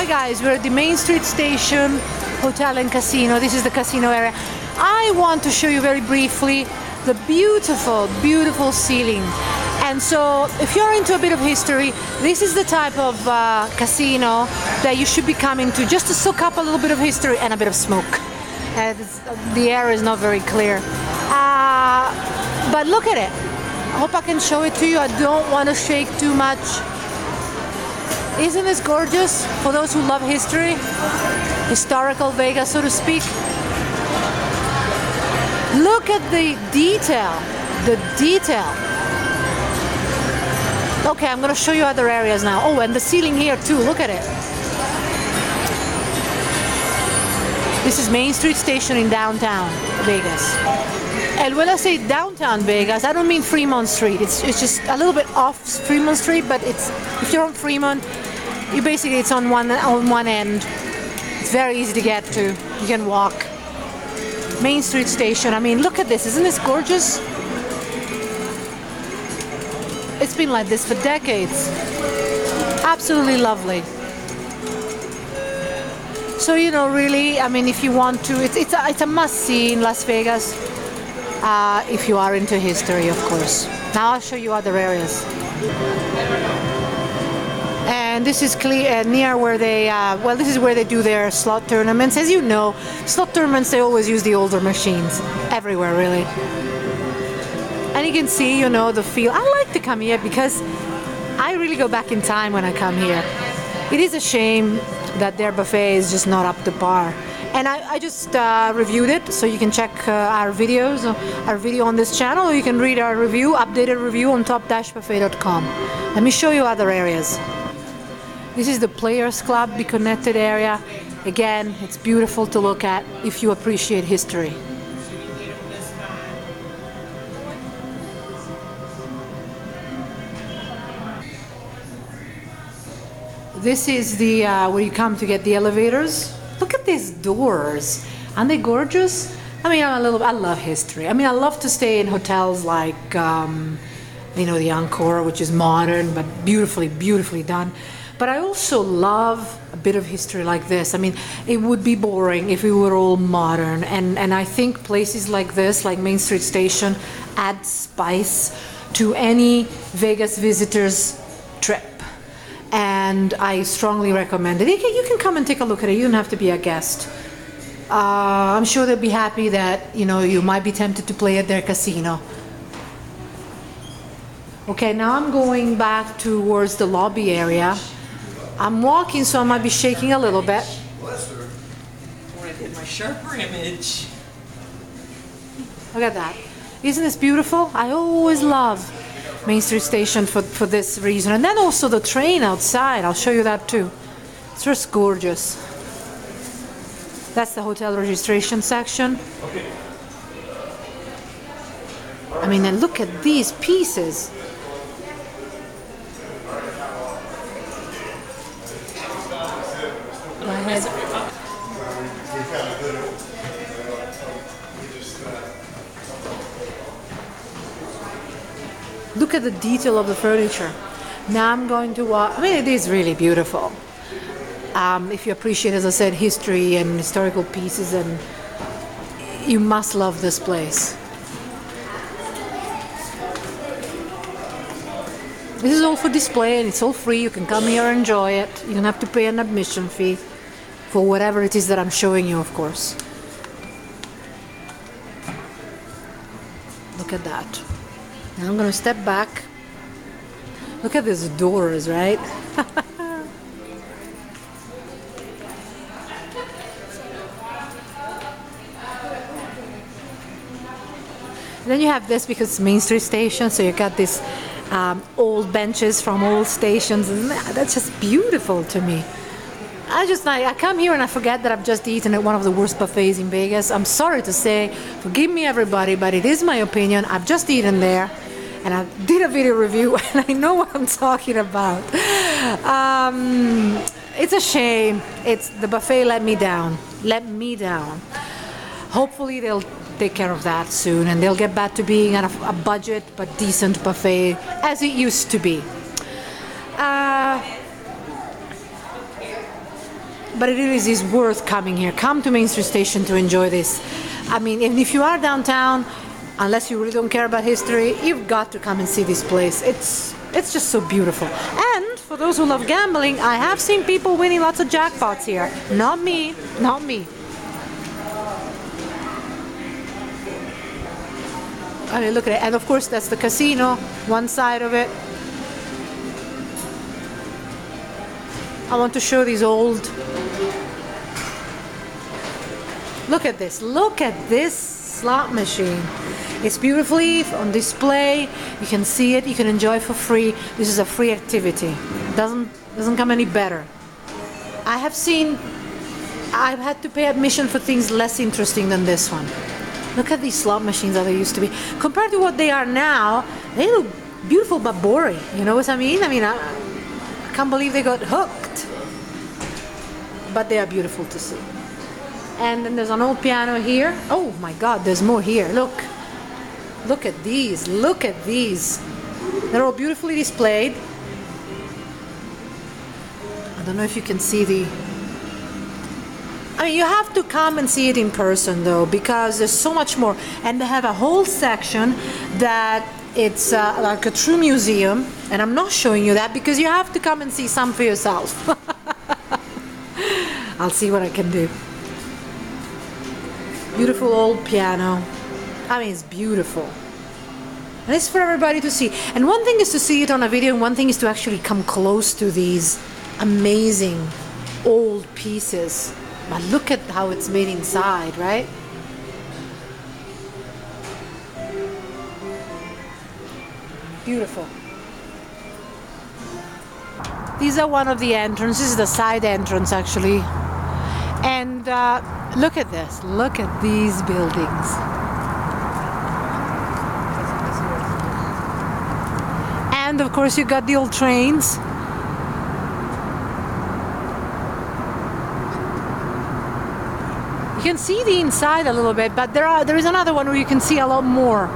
Hi guys, we're at the Main Street Station Hotel and Casino. This is the casino area. I want to show you very briefly the beautiful, beautiful ceiling. And so if you're into a bit of history, this is the type of casino that you should be coming to just to soak up a little bit of history and a bit of smoke. The air is not very clear. But look at it. I hope I can show it to you. I don't want to shake too much. Isn't this gorgeous for those who love history? Historical Vegas, so to speak. Look at the detail. The detail. Okay, I'm going to show you other areas now. Oh, and the ceiling here too. Look at it. This is Main Street Station in downtown Vegas. And when I say downtown Vegas, I don't mean Fremont Street. It's just a little bit off Fremont Street, but it's if you're on Fremont, it's on one end. It's very easy to get to. You can walk. Main Street Station. I mean, look at this. Isn't this gorgeous? It's been like this for decades. Absolutely lovely. So, you know, really, I mean, if you want to, it's a must-see in Las Vegas, if you are into history, of course. Now I'll show you other areas. And this is near where they, this is where they do their slot tournaments. As you know, slot tournaments, they always use the older machines, everywhere, really. And you can see, you know, the feel. I like to come here because I really go back in time when I come here. It is a shame that their buffet is just not up to par. And I just reviewed it, so you can check our videos, our video on this channel, or you can read our review, updated review on top-buffet.com. Let me show you other areas. This is the Players Club, the connected area. Again, it's beautiful to look at if you appreciate history. This is the where you come to get the elevators. Look at these doors. Aren't they gorgeous? I mean, I love history. I mean, I love to stay in hotels like, you know, the Encore, which is modern but beautifully, beautifully done. But I also love a bit of history like this. I mean, it would be boring if we were all modern. And I think places like this, like Main Street Station, add spice to any Vegas visitor's trip. And I strongly recommend it. You can come and take a look at it. You don't have to be a guest. I'm sure they'll be happy that, you know, you might be tempted to play at their casino. Okay, now I'm going back towards the lobby area. I'm walking, so I might be shaking a little bit. When I did my sharper image. Look at that. Isn't this beautiful? I always love Main Street Station for this reason. And then also the train outside. I'll show you that too. It's just gorgeous. That's the hotel registration section. I mean, and look at these pieces. Go ahead. Look at the detail of the furniture. Now I'm going to walk. I mean, it is really beautiful. If you appreciate, as I said, history and historical pieces, and you must love this place. This is all for display, and it's all free. You can come here and enjoy it. You don't have to pay an admission fee for whatever it is that I'm showing you, of course. Look at that. Now I'm going to step back. Look at these doors, right? Then you have this because it's Main Street Station, so you got these old benches from old stations, and that's just beautiful to me. I come here and I forget that I've just eaten at one of the worst buffets in Vegas. I'm sorry to say, forgive me everybody, but it is my opinion. I've just eaten there, and I did a video review, and I know what I'm talking about. It's a shame. The buffet let me down. Let me down. Hopefully they'll take care of that soon, and they'll get back to being a budget but decent buffet as it used to be. but it really is worth coming here. Come to Main Street Station to enjoy this. I mean, even if you are downtown, unless you really don't care about history, you've got to come and see this place. It's just so beautiful. And for those who love gambling, I have seen people winning lots of jackpots here. Not me, not me. I mean, look at it. And of course, that's the casino, one side of it. I want to show these old... Look at this. Look at this slot machine. It's beautifully on display. You can see it. You can enjoy it for free. This is a free activity. Doesn't come any better. I've had to pay admission for things less interesting than this one. Look at these slot machines that they used to be. Compared to what they are now, they look beautiful but boring. You know what I mean? I can't believe they got hooked. But they are beautiful to see. And then there's an old piano here. Oh my God, there's more here. Look. Look at these. Look at these. They're all beautifully displayed. I don't know if you can see the... I mean, you have to come and see it in person though, because there's so much more. And they have a whole section that it's like a true museum. And I'm not showing you that because you have to come and see some for yourself. I'll see what I can do. Beautiful old piano. I mean, it's beautiful. And it's for everybody to see. And one thing is to see it on a video, and one thing is to actually come close to these amazing old pieces. But look at how it's made inside, right? Beautiful. These are one of the entrances. This is the side entrance, actually. And look at this. Look at these buildings. And of course, you got the old trains. You can see the inside a little bit, but there is another one where you can see a lot more.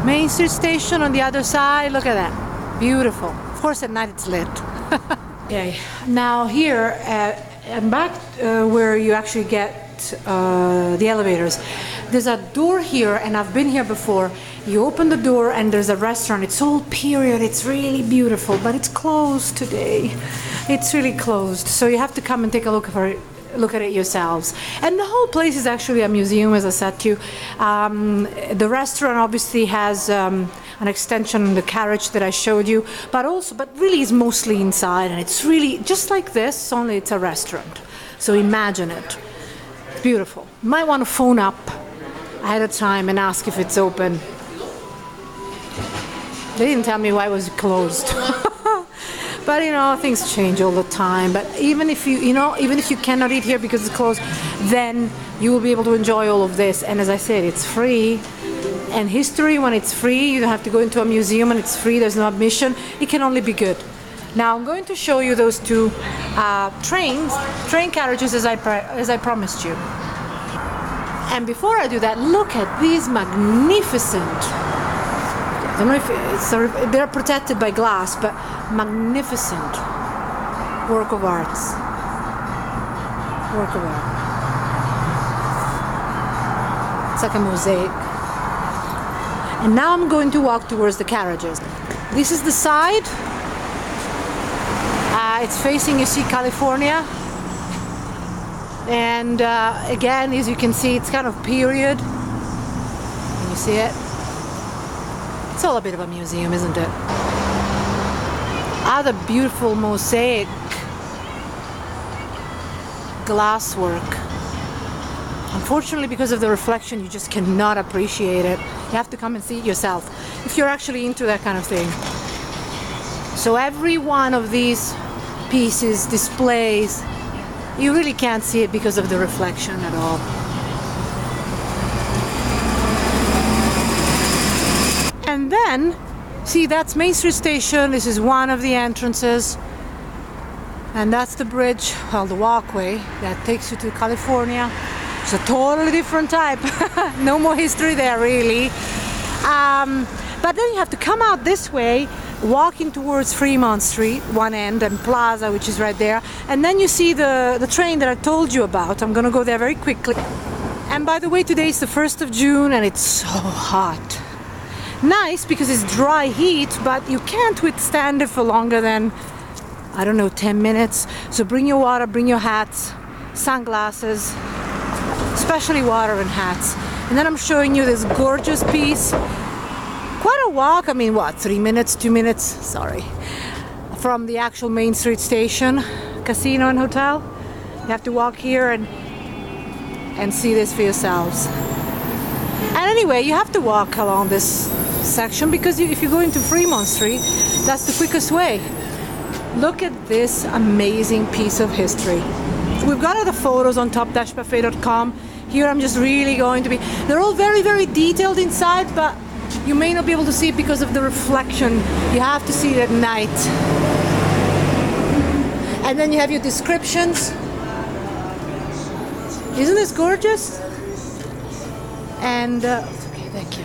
Main Street Station on the other side. Look at that. Beautiful. Of course, at night it's lit. Okay. Now here, I'm back where you actually get the elevators. There's a door here, and I've been here before. You open the door and there's a restaurant. It's old period. It's really beautiful, but it's closed today. It's really closed. So you have to come and take a look at it yourselves. And the whole place is actually a museum, as I said to you. The restaurant obviously has an extension in the carriage that I showed you, but really is mostly inside, and it's really just like this, only it's a restaurant. So imagine it. It's beautiful. You might want to phone up ahead of time and ask if it's open. They didn't tell me why it was closed. But you know, things change all the time. But even if you cannot eat here because it's closed, then you will be able to enjoy all of this. And as I said, it's free. And history, when it's free, you don't have to go into a museum and it's free, there's no admission. It can only be good. Now I'm going to show you those two train carriages as I promised you. And before I do that, look at these magnificent. I don't know if they're protected by glass, but magnificent work of arts. Work of art. It's like a mosaic. And now I'm going to walk towards the carriages. This is the side. It's facing, you see, California. And again, as you can see, it's kind of period. Can you see it? It's all a bit of a museum, isn't it? Other beautiful mosaic glasswork. Unfortunately, because of the reflection, you just cannot appreciate it. You have to come and see it yourself if you're actually into that kind of thing. So every one of these pieces, displays, you really can't see it because of the reflection at all. And then, see, that's Main Street Station. This is one of the entrances. And that's the bridge, well, the walkway that takes you to California. It's a totally different type. No more history there, really. But then you have to come out this way walking towards Fremont Street, one end, and Plaza, which is right there. And then you see the train that I told you about. I'm gonna go there very quickly. And by the way, today is the 1st of June and it's so hot. Nice because it's dry heat, but you can't withstand it for longer than, I don't know, 10 minutes. So bring your water, bring your hats, sunglasses, especially water and hats. And then I'm showing you this gorgeous piece. Quite a walk, I mean, what, 3 minutes, 2 minutes, sorry, from the actual Main Street station, casino and hotel. You have to walk here and see this for yourselves. And anyway, you have to walk along this section because if you go into Fremont Street, that's the quickest way. Look at this amazing piece of history. We've got other photos on top-buffet.com. Here I'm just really going to be, they're all very, very detailed inside, but you may not be able to see it because of the reflection. You have to see it at night. And then you have your descriptions. Isn't this gorgeous? And, okay, thank you.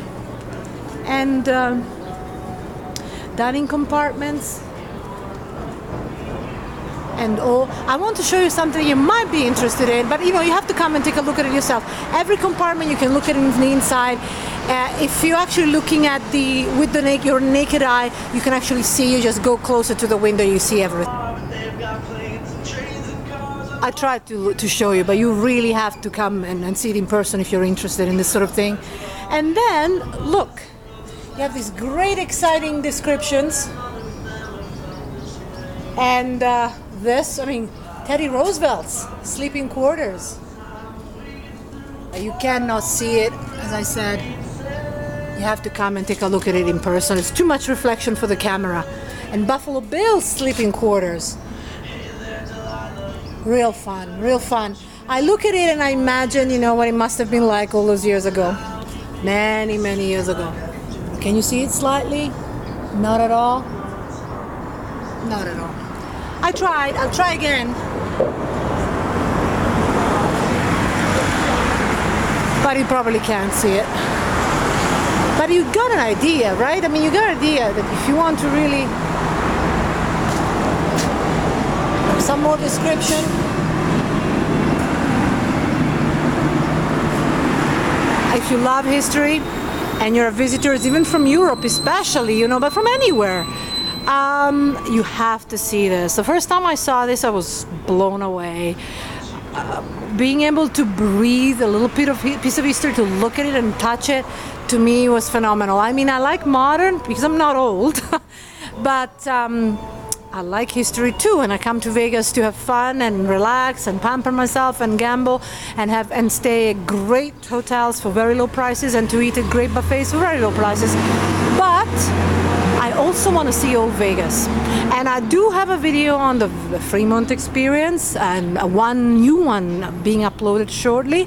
And dining compartments. And I want to show you something you might be interested in, but you know, you have to come and take a look at it yourself. Every compartment you can look at it from the inside. If you're actually looking at with your naked eye, you can actually see. You just go closer to the window, you see everything. I tried to show you, but you really have to come and see it in person if you're interested in this sort of thing. And then look, you have these great, exciting descriptions. And this, I mean, Teddy Roosevelt's sleeping quarters. You cannot see it, as I said. You have to come and take a look at it in person. It's too much reflection for the camera. And Buffalo Bill's sleeping quarters. Real fun, real fun. I look at it and I imagine, you know, what it must have been like all those years ago. Many, many years ago. Can you see it slightly? Not at all? Not at all. I tried. I'll try again. But you probably can't see it. But you got an idea, right? I mean, you got an idea that if you want to really... Some more description. If you love history and you're a visitor, even from Europe especially, you know, but from anywhere, you have to see this. The first time I saw this, I was blown away. Being able to breathe a little bit of piece of history, to look at it and touch it, to me was phenomenal. I mean, I like modern because I'm not old, but I like history too, and I come to Vegas to have fun and relax and pamper myself and gamble and stay at great hotels for very low prices and to eat at great buffets for very low prices. But I also want to see old Vegas, and I do have a video on the Fremont experience and one new one being uploaded shortly.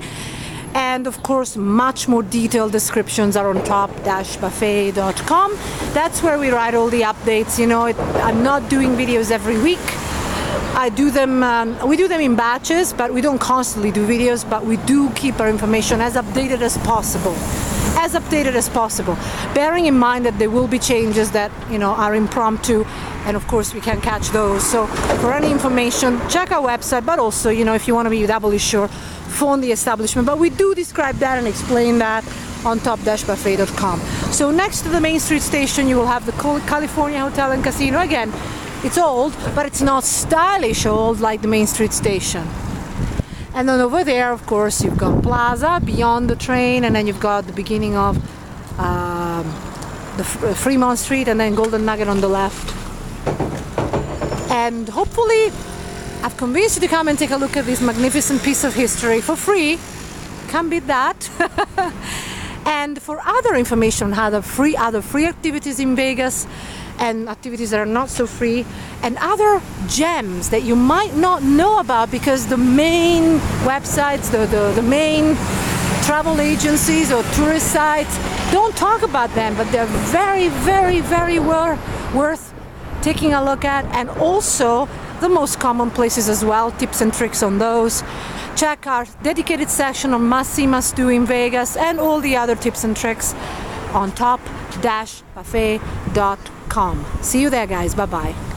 And of course, much more detailed descriptions are on top-buffet.com. That's where we write all the updates. You know, I'm not doing videos every week. I do them, we do them in batches, but we don't constantly do videos, but we do keep our information as updated as possible. As updated as possible. Bearing in mind that there will be changes that, you know, are impromptu, and of course we can catch those. So for any information, check our website, but also, you know, if you want to be doubly sure, phone the establishment. But we do describe that and explain that on top-buffet.com. So next to the Main Street station, you will have the California Hotel and Casino. Again, it's old, but it's not stylish old like the Main Street station. And then over there, of course, you've got Plaza beyond the train, and then you've got the beginning of the Fremont Street, and then Golden Nugget on the left. And hopefully I've convinced you to come and take a look at this magnificent piece of history for free. Can't beat that. And for other information on other free activities in Vegas, and activities that are not so free, and other gems that you might not know about because the main websites, the main travel agencies or tourist sites don't talk about them, but they're very, very, very worth taking a look at. And also the most common places as well, tips and tricks on those. Check our dedicated section on must see, must do in Vegas, and all the other tips and tricks on top-buffet.com. See you there, guys. Bye-bye.